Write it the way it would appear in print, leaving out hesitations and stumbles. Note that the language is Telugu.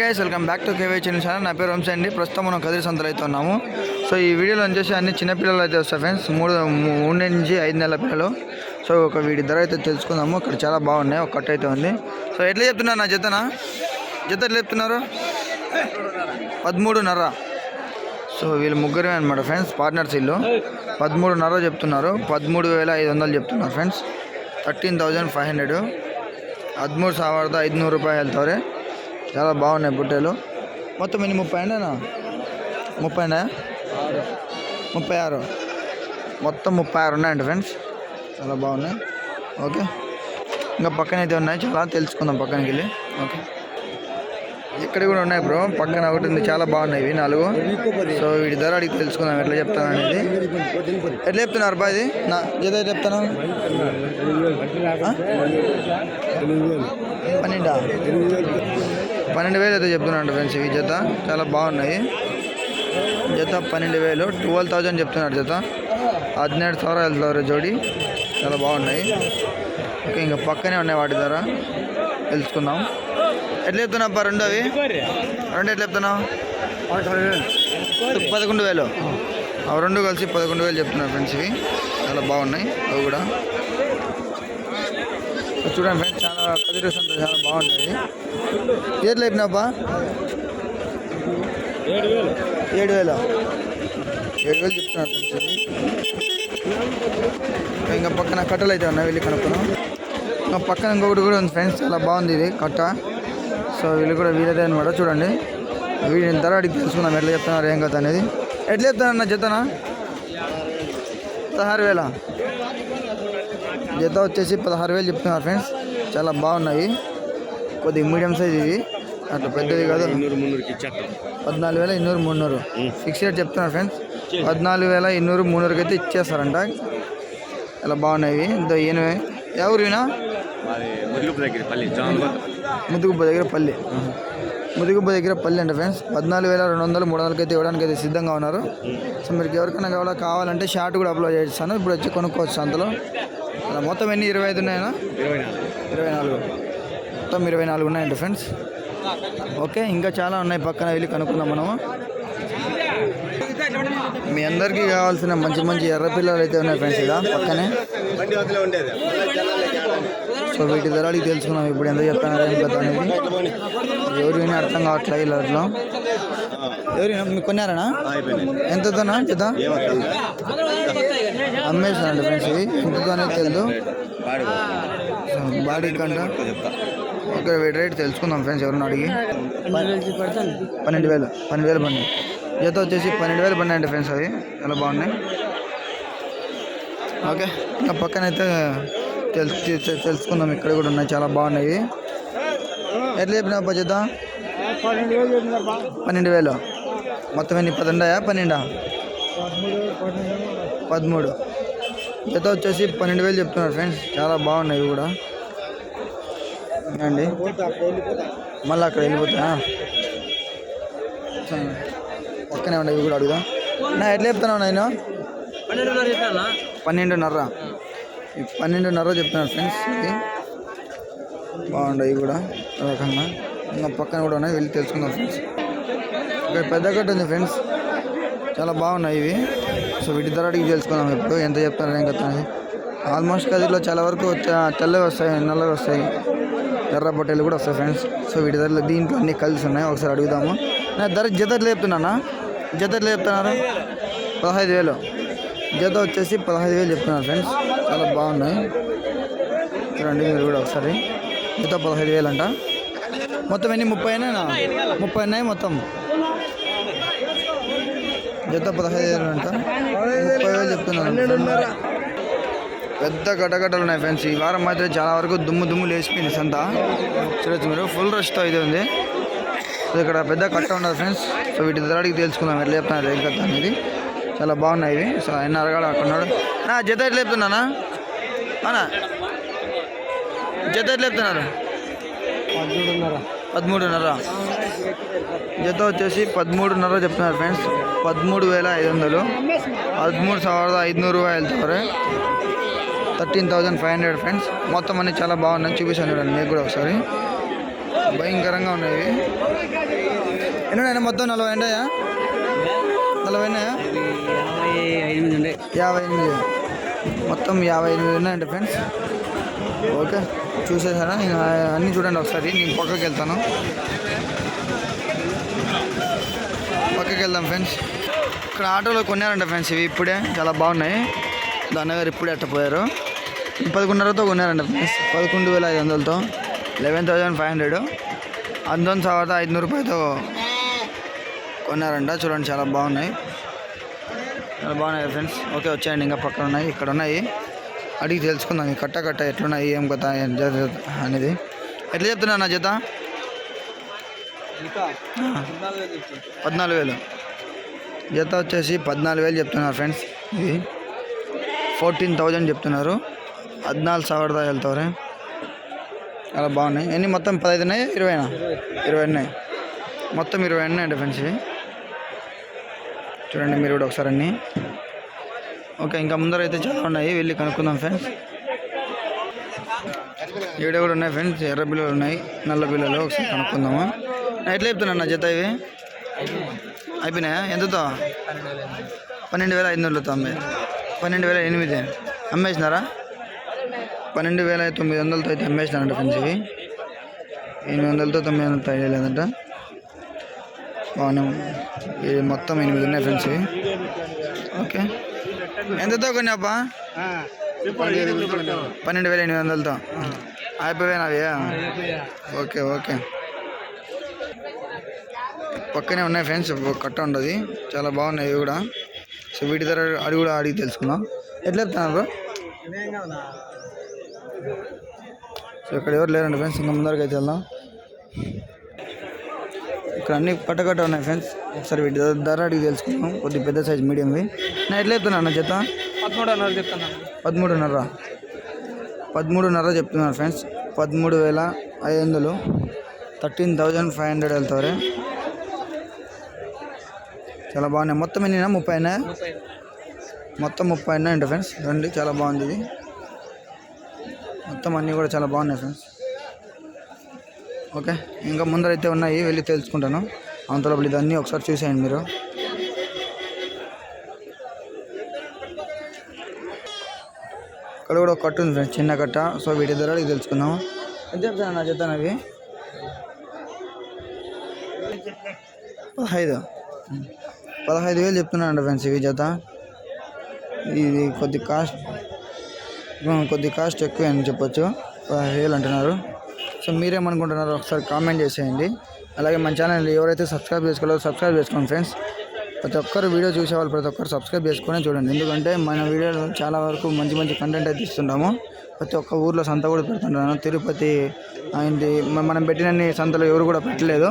Guys welcome back to KY channel. నా పేరు వంశీ అండి. ప్రస్తుతం మనం కదిరి సంతలో అయితే ఉన్నాము. సో ఈ వీడియోలో వచ్చేసి అన్ని చిన్నపిల్లలు అయితే వస్తాయి ఫ్రెండ్స్, 3 నుంచి 5 నెలల పిల్లలు. సో ఒక వీడి ధర అయితే తెలుసుకుందాము. ఇక్కడ చాలా బాగున్నాయి, ఒక కట్ట అయితే ఉంది. సో ఎట్లా చెప్తున్నారు నా జత ఎట్లా చెప్తున్నారు? 13.5. సో వీళ్ళు ముగ్గురే అనమాట ఫ్రెండ్స్, పార్ట్నర్స్. వీళ్ళు 13.5 చెప్తున్నారు. 13,500 చెప్తున్నారు ఫ్రెండ్స్. 13,500. 13,500 రూపాయలు వెళ్తారే. చాలా బాగున్నాయి బుట్టలు. మొత్తం ఎన్ని? 30 అండి. 30 36. మొత్తం 36 ఉన్నాయండి ఫ్రెండ్స్. చాలా బాగున్నాయి. ఓకే, ఇంకా పక్కన అయితే ఉన్నాయి, చాలా తెలుసుకుందాం పక్కనకి వెళ్ళి. ఓకే, ఇక్కడ కూడా ఉన్నాయి బ్రో, పక్కన ఒకటి ఉంది. చాలా బాగున్నాయి ఇవి 4. సో వీటి ధర అడిగి తెలుసుకుందాం ఎట్లా చెప్తాను అనేది. ఎట్లా చెప్తున్నారు బా? ఇది నా జత ఎట్లా చెప్తాను? 12,000 అయితే చెప్తున్నాడు ఫ్రెండ్స్. ఈ జత చాలా బాగున్నాయి. జత 12,000, 12,000 చెప్తున్నాడు జత. 17,000 వెళ్తారు జోడి. చాలా బాగున్నాయి. ఓకే, ఇంకా పక్కనే ఉన్నాయి వాటి ధర తెలుసుకుందాం. ఎట్లా చెప్తున్నావు అబ్బా? రెండు అవి ఎట్లా చెప్తున్నావు? 11,000. అవి రెండు కలిసి 11,000 చెప్తున్నారు ఫ్రెండ్స్. ఇవి చాలా బాగున్నాయి. అవి కూడా చూడండి ఫ్రెండ్స్, చాలా కదిరి సంత చాలా బాగుంటుంది. ఎట్లా చెప్పినావా? 7,000 చెప్తున్నారు ఫ్రెండ్స్. ఇంకా పక్కన కట్టలు అయితే ఉన్నాయి, వెళ్ళి కనుక్కున్నాం. ఇంకా పక్కన ఇంకొకటి కూడా ఉంది ఫ్రెండ్స్, చాలా బాగుంది ఇది కట్ట. సో వీళ్ళు కూడా వీలైతే అనమాట. చూడండి, వీడిని ధర అడిగి తెలుసుకుందాం ఎట్లా చెప్తున్నారు ఏం కదా అనేది. ఎట్లా చెప్తానన్న జతనా? 16,000. జత వచ్చేసి 16,000 చెప్తున్నారు ఫ్రెండ్స్. చాలా బాగున్నాయి, కొద్దిగా మీడియం సైజ్ ఇవి, అట్లా పెద్దది కాదు. 14,200, 300 ఫిక్స్ రేట్ చెప్తున్నారు ఫ్రెండ్స్. 14,200, 300కి అయితే ఇచ్చేస్తారంట. చాలా బాగున్నాయి. ఇంత ఈయనవే ఎవరినా? ముద్దుగుబ్బ దగ్గర పల్లి. ముద్దుగుబ్బ దగ్గర పల్లి అంట ఫ్రెండ్స్. 14,200, 300కి అయితే ఇవ్వడానికి అయితే సిద్ధంగా ఉన్నారు. సో మీరు ఎవరికైనా కావాలంటే షార్ట్ కూడా అప్లోడ్ చేస్తాను. ఇప్పుడు వచ్చి కొనుక్కోవచ్చు అందులో. మొత్తం ఎన్ని? 25 ఉన్నాయా? 24. మొత్తం 24 ఉన్నాయండి ఫ్రెండ్స్. ఓకే, ఇంకా చాలా ఉన్నాయి, పక్కన వెళ్ళి కనుక్కుందాం మనము. మీ అందరికీ కావాల్సిన మంచి మంచి ఎర్ర పిల్లలు అయితే ఉన్నాయి ఫ్రెండ్స్ ఇక్కడ పక్కనే. సో వీటి ధరలు తెలుసుకున్నాం. ఇప్పుడు ఎంత చెప్తున్నారు ఏం కదా అనేది ఎవరిని అర్థం కావట్లే. ఇలాట్లో ఎవరు మీకు కొన్నారనా? ఎంతతోనా జత? అమ్మేసానండి ఫ్రెండ్స్. ఇవి ఎంతతో అనేది తెలియదు, బాడీ కంట. ఓకే, వీటి రేట్ తెలుసుకుందాం ఫ్రెండ్స్ ఎవరిని అడిగి. 12,000 పని. జత వచ్చేసి 12,000 పడినాయండి ఫ్రెండ్స్. అవి చాలా బాగున్నాయి. ఓకే, ఇంకా పక్కన అయితే తెలుసుకుందాం. ఇక్కడ కూడా ఉన్నాయి, చాలా బాగున్నాయి. ఎట్లా చెప్పినా జత? 12,000. మొత్తం ఎన్ని? 10 12? 13. జత వచ్చేసి 12,000 చెప్తున్నారు ఫ్రెండ్స్. చాలా బాగున్నాయి ఇవి కూడా అండి. మళ్ళీ అక్కడ వెళ్ళిపోతా పక్కనే ఉన్నాయి ఇవి కూడా అడుగుదాం. నా ఎట్లా చెప్తున్నావు నేను? 12.5. 12.5 చెప్తున్నారు ఫ్రెండ్స్. ఇది బాగున్నాయి కూడా రకంగా. ఇంకా పక్కన కూడా ఉన్నాయి, వెళ్ళి తెలుసుకుందాం ఫ్రెండ్స్. ఇక్కడ పెద్ద కట్ట ఉంది ఫ్రెండ్స్, చాలా బాగున్నాయి ఇవి. సో వీటి ధర అడిగి తెలుసుకుందాం ఇప్పుడు ఎంత చెప్తున్నారు ఏం కదా అనేది. ఆల్మోస్ట్ కదిలో చాలా వరకు తెల్లవి వస్తాయి, నల్లవి వస్తాయి, ఎర్ర పొట్టేలు కూడా వస్తాయి ఫ్రెండ్స్. సో వీటి ధరలు దీంట్లో అన్నీ కలిసి ఉన్నాయి. ఒకసారి అడుగుదాము. నా ధర జత ఎట్లా చెప్తున్నానా? జత ఎట్లా చెప్తున్నారు? 15,000. జత వచ్చేసి 15,000 చెప్తున్నారు ఫ్రెండ్స్. చాలా బాగున్నాయి. చూడండి మీరు కూడా ఒకసారి. జత 15,000 అంట. మొత్తం ఎన్ని? 30 ఉన్నాయి మొత్తం. జత 15,000 అంట. 30,000 చెప్తున్నారు. పెద్ద గడ్డగడ్డలు ఉన్నాయి ఫ్రెండ్స్. ఈ వారం మాత్రం చాలా వరకు దుమ్ము లేచిపోయింది సంత. చూడొచ్చు మీరు, ఫుల్ రష్తో అయితే ఉంది. సో ఇక్కడ పెద్ద కట్ట ఉండదు ఫ్రెండ్స్. సో వీటి ధర అడిగి తెలుసుకుందాం ఎట్లా చెప్తున్నారు ఏం కట్ట అనేది. చాలా బాగున్నాయి ఇవి. సో ఆయన అరగాడు అక్కడున్నాడు. నా జత ఎట్లా చెప్తున్నానా? జత ఎట్లా చెప్తున్నారు? 13.5. జత వచ్చేసి 13.5 చెప్తున్నారు ఫ్రెండ్స్. 13,500. 13,500 వెళ్తారు. 13,500 ఫ్రెండ్స్. మొత్తం అన్నీ చాలా బాగున్నాయి, చూపిస్తాను చూడండి మీకు కూడా ఒకసారి. భయంకరంగా ఉన్నాయి. ఎన్నైనా మొత్తం 40 ఉన్నాయా? 40 ఉన్నాయా? 58 మొత్తం 58 ఉన్నాయండి ఫ్రెండ్స్. ఓకే చూసేసారా? అన్నీ చూడండి ఒకసారి. నేను పక్కకి వెళ్తాను, పక్కకి వెళ్దాం ఫ్రెండ్స్. ఇక్కడ ఆటోలో కొన్నారంట ఫ్రెండ్స్. ఇవి ఇప్పుడే చాలా బాగున్నాయి. దాని దగ్గర ఇప్పుడే ఎట్టపోయారు. 11,500తో కొన్నారంట ఫ్రెండ్స్. 11,500తో 11,500. 11,500 రూపాయలతో కొన్నారంట. చూడండి చాలా బాగున్నాయి, చాలా బాగున్నాయి ఫ్రెండ్స్. ఓకే వచ్చాయండి. ఇంకా పక్కన ఉన్నాయి, ఇక్కడ ఉన్నాయి. అడిగి తెలుసుకుందాం ఈ కట్ట ఎట్లున్నాయి, ఏం కథ అనేది. ఎట్లా చెప్తున్నా నా జత? 14,000 జత వచ్చేసి 14,000 చెప్తున్నారు ఫ్రెండ్స్. ఇది 14,000 చెప్తున్నారు. 14,000 దాకా వెళ్తారు. చాలా బాగున్నాయి. ఎన్ని మొత్తం 15 ఉన్నాయి, 20 ఉన్నాయి. మొత్తం 20 ఉన్నాయండి ఫ్రెండ్స్ ఇవి. చూడండి మీరు కూడా ఒకసారి అన్నీ. ఓకే ఇంకా ముందర అయితే చాలా ఉన్నాయి, వెళ్ళి కనుక్కుందాం ఫ్రెండ్స్. ఈడ కూడా ఉన్నాయి ఫ్రెండ్స్. ఎర్ర బిల్లలు ఉన్నాయి, నల్ల బిల్లలు. ఒకసారి కనుక్కుందాము. ఎట్లా చెప్తున్నా నా జత ఇవి? అయిపోయినాయా? ఎంతతో? 12,500తో అమ్మాయి. 12,800 అమ్మేసినారా? 12,900తో అయితే అమ్మేసినారంట ఫ్రెండ్స్ ఇవి. 800తో 900తో ఐడియా లేదంట. బాగానే ఇది మొత్తం 8 ఉన్నాయి ఫ్రెండ్స్ ఇవి. ఓకే ఎంతతో కొన్నాపా? 12,800తో అయిపోయినావి. ఓకే ఓకే పక్కనే ఉన్నాయి ఫ్రెండ్స్. కట్ట ఉండదు, చాలా బాగున్నాయి ఇవి కూడా. సో వీటి ధర అడిగి తెలుసుకుందాం. ఎట్లా చెప్తున్నారు బ్రో? సో ఇక్కడ ఎవరు లేరండి ఫ్రెండ్స్. ఇంకా ముందరికి అయితే వెళ్దాం. ఇక్కడ అన్ని కట్ట ఉన్నాయి ఫ్రెండ్స్. ఒకసారి వీటి ధర అడిగి తెలుసుకుందాం. కొద్దిగా పెద్ద సైజ్ మీడియంవి. నేను ఎట్లా చెప్తున్నా అన్న జత? 13,500 చెప్తున్నాను. 13,500 చెప్తున్నారు ఫ్రెండ్స్. 13,500 13,500 వెళ్తారు. చాలా బాగున్నాయి. మొత్తం ఎన్ని? 30 అయినా? మొత్తం 30 ఉన్నాయండి ఫ్రెండ్స్. రండి చాలా బాగుంది ఇది. మొత్తం అన్నీ కూడా చాలా బాగున్నాయి ఫ్రెండ్స్. ఓకే ఇంకా ముందరైతే ఉన్నాయి, వెళ్ళి తెలుసుకుంటాను. అంతలోపల ఇదన్నీ ఒకసారి చూసేయండి మీరు. ఇక్కడ కూడా ఒక కట్ట ఉంది ఫ్రెండ్స్, చిన్న కట్ట. సో వీటి ధర తెలుసుకుందాం. ఎంత చెప్తాను నా చెప్తాను అవి? 15,000 చెప్తున్నానండి ఫ్రెండ్స్ ఇవి జత. ఇది కొద్ది కాస్ట్ ఎక్కువ అని చెప్పొచ్చు. 15,000 అంటున్నారు. సో మీరేమనుకుంటున్నారో ఒకసారి కామెంట్ చేసేయండి. అలాగే మన ఛానల్ ఎవరైతే సబ్స్క్రైబ్ చేసుకోలేదో సబ్స్క్రైబ్ చేసుకోండి ఫ్రెండ్స్. ప్రతి ఒక్కరు వీడియో చూసేవాళ్ళు ప్రతి ఒక్కరు సబ్స్క్రైబ్ చేసుకొని చూడండి. ఎందుకంటే మన వీడియోలో చాలా వరకు మంచి కంటెంట్ అయితే ఇస్తుంటాము. ప్రతి ఒక్క ఊర్లో సంత కూడా పెడుతుంటాను. తిరుపతి అయింది, మనం పెట్టినన్ని సంతలు ఎవరు కూడా పెట్టలేదు.